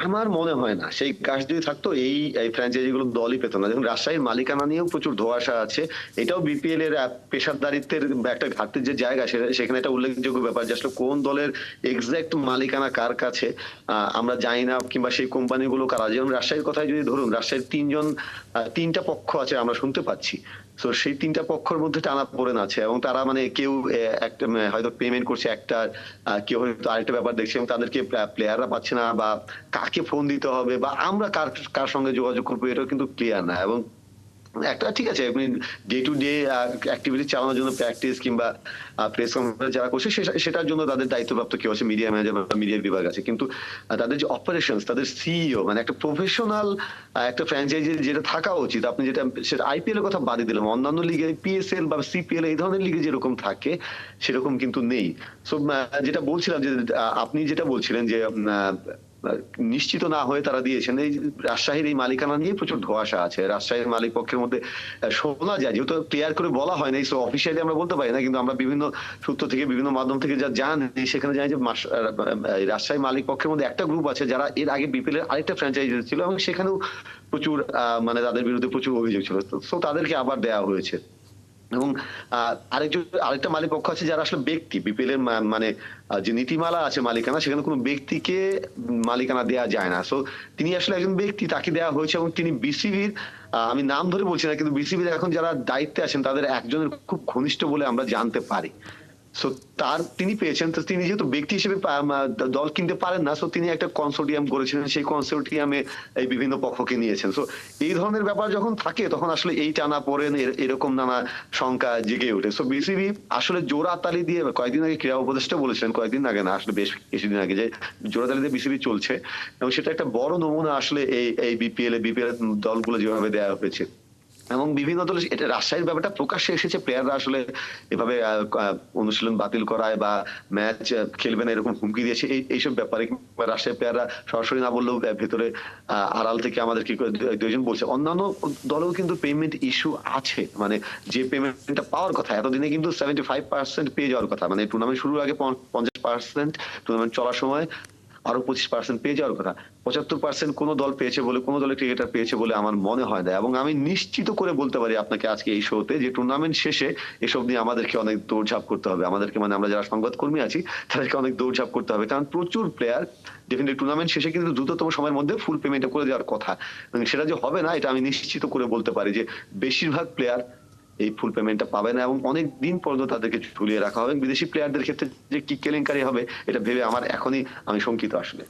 আমার মনে হয় না। সেই কাজ যদি থাকতো এই ফ্র্যাঞ্চাইজি গুলো দলই পেত না। দেখুন রাজশাহীর মালিকানা নিয়েও প্রচুর ধোঁয়াশা আছে। এটাও বিপিএল এর পেশাদারিত্বের একটা ঘাটতির যে জায়গা সেখানে একটা উল্লেখযোগ্য ব্যাপার যে আসলে কোন দলের এক্সাক্ট মালিকানা কার কাছে আমরা জানি না, কিংবা সেই কোম্পানিগুলো কারা। যেমন রাজশাহীর কথাই যদি ধরুন, রাজশাহীর ৩ জন ৩ টা পক্ষ আছে আমরা শুনতে পাচ্ছি। তো সেই ৩ টা পক্ষের মধ্যে টানাপোড়েন আছে এবং তারা মানে কেউ একটা হয়তো পেমেন্ট করছে একটা, কেউ হয়তো আরেকটা ব্যাপার দেখছে এবং তাদেরকে প্লেয়াররা পাচ্ছে না, বা কাকে ফোন দিতে হবে বা আমরা কার কার সঙ্গে যোগাযোগ করবো এটাও কিন্তু ক্লিয়ার না। এবং একটা ঠিক আছে, আপনি ডে টু ডে অ্যাক্টিভিটি চালানোর জন্য প্র্যাকটিস কিংবা প্রেস কনফারেন্স যারা করছে সেটার জন্য তাদের দায়িত্বপ্রাপ্ত কেউ আছে, মিডিয়া ম্যানেজার বা মিডিয়া বিভাগ আছে, কিন্তু তাদের যে অপারেশন, তাদের সিইও মানে একটা প্রফেশনাল একটা ফ্র্যাঞ্চাইজি যেটা থাকা উচিত, আপনি যেটা সেটা আইপিএল এর কথা বাদই দিলাম, অন্যান্য লিগে পিএসএল বা সিপিএল এই ধরনের লিগে যেরকম থাকে সেরকম কিন্তু নেই। সো যেটা বলছিলাম যে আপনি যেটা বলছিলেন যে নিশ্চিত না হয়ে তারা দিয়েছেন, এই রাজশাহীর এই মালিকানা নিয়ে প্রচুর ধোঁয়াশা আছে। রাজশাহীর মালিক পক্ষের মধ্যে শোনা যায়, যেহেতু ক্লিয়ার করে বলা হয় নাই, সো অফিসিয়ালি আমরা বলতে পারি না, কিন্তু আমরা বিভিন্ন সূত্র থেকে বিভিন্ন মাধ্যম থেকে যা জানি সেখানে জানি যে রাজশাহী মালিক পক্ষের মধ্যে একটা গ্রুপ আছে যারা এর আগে বিপিএল এর আরেকটা ফ্র্যাঞ্চাইজি ছিল এবং সেখানেও প্রচুর মানে তাদের বিরুদ্ধে প্রচুর অভিযোগ ছিল, সো তাদেরকে আবার দেওয়া হয়েছে। এবং আরেকটা মালিক পক্ষ আছে যারা আসলে ব্যক্তি, বিপিএল এর মানে যে নীতিমালা আছে মালিকানা, সেখানে কোনো ব্যক্তিকে মালিকানা দেওয়া যায় না। সো তিনি আসলে একজন ব্যক্তি, তাকে দেওয়া হয়েছে এবং তিনি বিসিবির, আমি নাম ধরে বলছি না, কিন্তু বিসিবির এখন যারা দায়িত্বে আছেন তাদের একজনের খুব ঘনিষ্ঠ বলে আমরা জানতে পারি। সো তিনি পেয়েছেন, তো তিনি যেহেতু ব্যক্তি হিসেবে দল কিনতে পারেন না, সো তিনি একটা কনসোর্টিয়াম করেছিলেন, সেই কনসোর্টিয়ামে এই বিভিন্ন পক্ষকে নিয়েছেন। সো এই ধরনের ব্যাপার যখন থাকে তখন আসলে এই টানা পড়েন এরকম নানা শঙ্কা জেগে ওঠে। সো বিসিবি আসলে জোড়াতালি দিয়ে, কয়েকদিন আগে ক্রীড়া উপদেষ্টা বলেছিলেন, কয়েকদিন আগে না আসলে বেশ কিছুদিন আগে, যে জোড়াতালি দিয়ে বিসিবি চলছে এবং সেটা একটা বড় নমুনা আসলে এই বিপিএল দলগুলো যেভাবে দেওয়া হয়েছে। এবং বিভিন্ন দল, এটা রাজশাহীর ব্যাপারটা প্রকাশ্যে এসেছে, প্লেয়াররা আসলে এভাবে অনুশীলন বাতিল করায় বা ম্যাচ খেলবে না এরকম হুমকি দিয়েছে, এইসব ব্যাপারে রাজশাহীর প্লেয়াররা সরাসরি না বললেও ভেতরে আড়াল থেকে আমাদের কি দুইজন বলছে। অন্যান্য দলেও কিন্তু পেমেন্ট ইস্যু আছে, মানে যে পেমেন্টটা পাওয়ার কথা এতদিনে কিন্তু 75% পেয়ে যাওয়ার কথা, মানে টুর্নামেন্ট শুরুর আগে 50%, টুর্নামেন্ট চলার সময় আরো 25% পেয়ে যাওয়ার কথা। 75% কোন দল পেয়েছে বলে, কোন দলের ক্রিকেটার পেয়েছে বলে আমার মনে হয় না। এবং আমি নিশ্চিত করে বলতে পারি আপনাকে আজকে এই শোতে যে টুর্নামেন্ট শেষে এসব নিয়ে আমাদেরকে অনেক দৌড়ঝাঁপ করতে হবে, আমাদেরকে মানে আমরা যারা সংবাদকর্মী আছি তাদেরকে অনেক দৌড়ঝাঁপ করতে হবে, কারণ প্রচুর প্লেয়ার ডেফিনেটলি টুর্নামেন্ট শেষে কিন্তু দ্রুততম সময়ের মধ্যে ফুল পেমেন্টটা করে দেওয়ার কথা, সেটা যে হবে না এটা আমি নিশ্চিত করে বলতে পারি যে বেশিরভাগ প্লেয়ার এই ফুল পেমেন্টটা পাবে না এবং অনেক দিন পর্যন্ত তাদেরকে ঝুলিয়ে রাখা হবে। বিদেশি প্লেয়ারদের ক্ষেত্রে যে কি কেলেঙ্কারি হবে এটা ভেবে আমার এখনই আমি শঙ্কিত আসলে।